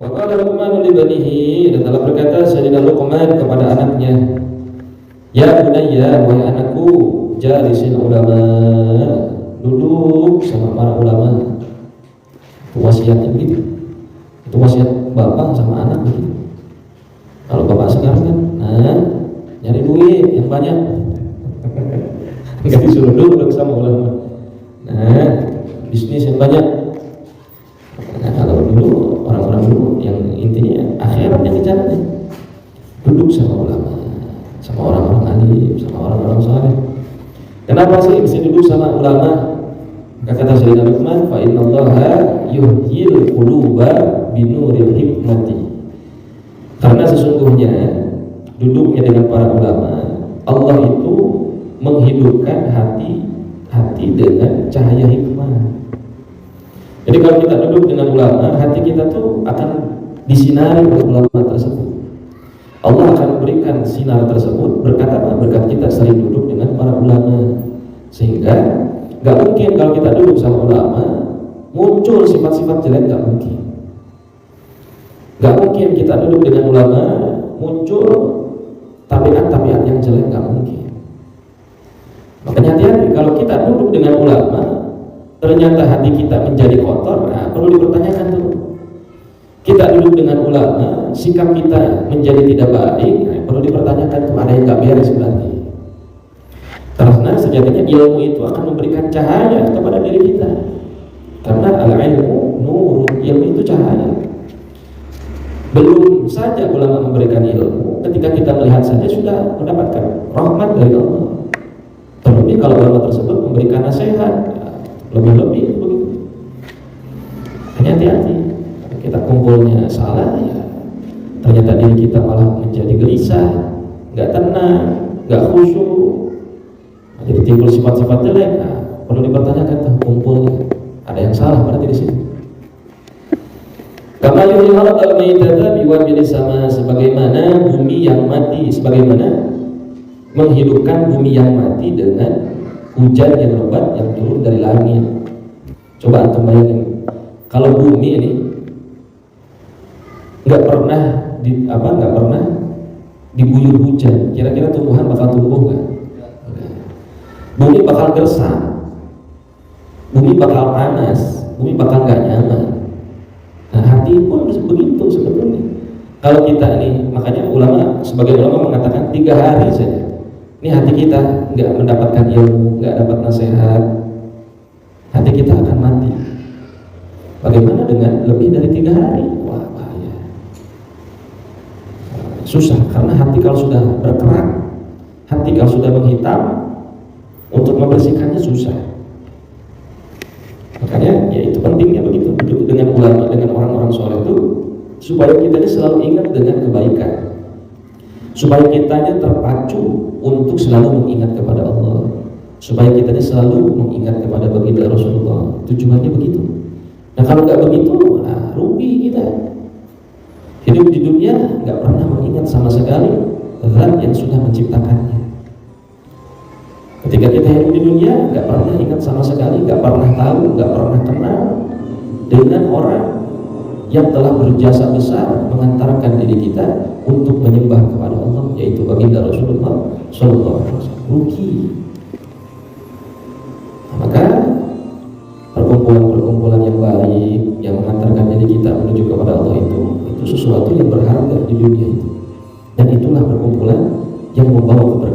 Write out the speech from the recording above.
Wa qala Luqman li banihi, dan telah berkata Sayyidina Luqman kepada anaknya, ya bunayya, wahai anakku, jalisil ulama, duduk sama para ulama. Itu wasiatnya begitu. Itu wasiat bapak sama anak begitu. Kalau bapak sekarang kan, nyari duit yang banyak, nggak disuruh duduk sama ulama. Bisnis yang banyak. Nah, kalau dulu orang-orang dulu yang intinya akhirat yang dicaranya, duduk sama ulama, sama orang-orang alim, sama orang-orang saleh. Kenapa sih bisa duduk sama ulama? Kata Sayyidina Luqman, fa innallaha yuhyil quluba binuril hikmati. Karena sesungguhnya duduknya dengan para ulama, Allah itu menghidupkan hati dengan cahaya hikmah. Jadi kalau kita duduk dengan ulama, hati kita tuh akan disinari oleh ulama tersebut. Allah akan memberikan sinar tersebut berkat apa? Berkat kita sering duduk dengan para ulama. Sehingga gak mungkin kalau kita duduk sama ulama muncul sifat-sifat jelek, gak mungkin. Gak mungkin kita duduk dengan ulama muncul tabiat-tabiat yang jelek, gak mungkin. Makanya hati-hati kalau kita duduk dengan ulama ternyata hati kita menjadi kotor, perlu dipertanyakan tuh. Kita duduk dengan ulama, sikap kita menjadi tidak baik, perlu dipertanyakan tuh, ada yang gak beres berarti. Karena sejatinya ilmu itu akan memberikan cahaya kepada diri kita. Karena al-ilmu nur, ilmu itu cahaya. Belum saja ulama memberikan ilmu, ketika kita melihat saja sudah mendapatkan rahmat dari Allah. Terlebih kalau ulama tersebut memberikan nasihat, lebih-lebih begitu. Hanya hati-hati, kita kumpulnya salah, ya ternyata diri kita malah menjadi gelisah, nggak tenang, nggak khusyuk. Jadi timbul sifat-sifat jelek, perlu dipertanyakan tuh kumpulnya, ada yang salah berarti di sini. Kama yuhyil ardal maitata biwabil sama, sebagaimana bumi yang mati, sebagaimana menghidupkan bumi yang mati dengan hujan yang lebat yang turun dari langit. Coba antum bayangin, kalau bumi ini nggak pernah diguyur hujan, kira-kira tumbuhan bakal tumbuh nggak? Bumi bakal gersang, bumi bakal panas, bumi bakal nggak nyaman. Nah, hati pun begitu sebetulnya. Kalau kita ini, makanya sebagai ulama mengatakan 3 hari saja, ini hati kita nggak mendapatkan ilmu, nggak dapat nasihat, hati kita akan mati. Bagaimana dengan lebih dari 3 hari? Wah, bahaya. Susah, karena hati kalau sudah berkerak, hati kalau sudah menghitam, untuk membersihkannya susah. Makanya ya itu pentingnya begitu, duduk dengan ulama, dengan orang-orang soleh itu, supaya kita ini selalu ingat dengan kebaikan, supaya kitanya terpacu untuk selalu mengingat kepada Allah, supaya kita ini selalu mengingat kepada baginda Rasulullah. Tujuannya begitu. Nah kalau nggak begitu, rugi kita. Hidup di dunia nggak pernah mengingat sama sekali Zat yang sudah menciptakannya. Ketika kita hidup di dunia, nggak pernah ingat sama sekali, nggak pernah tahu, nggak pernah kenal dengan orang yang telah berjasa besar mengantarkan diri kita untuk menyembah kepada Allah, yaitu baginda Rasulullah Sallallahu Alaihi Wasallam. Rugi. Maka perkumpulan-perkumpulan yang baik yang mengantarkan diri kita menuju kepada Allah itu sesuatu yang berharga di dunia itu, dan itulah perkumpulan yang membawa keberkahan.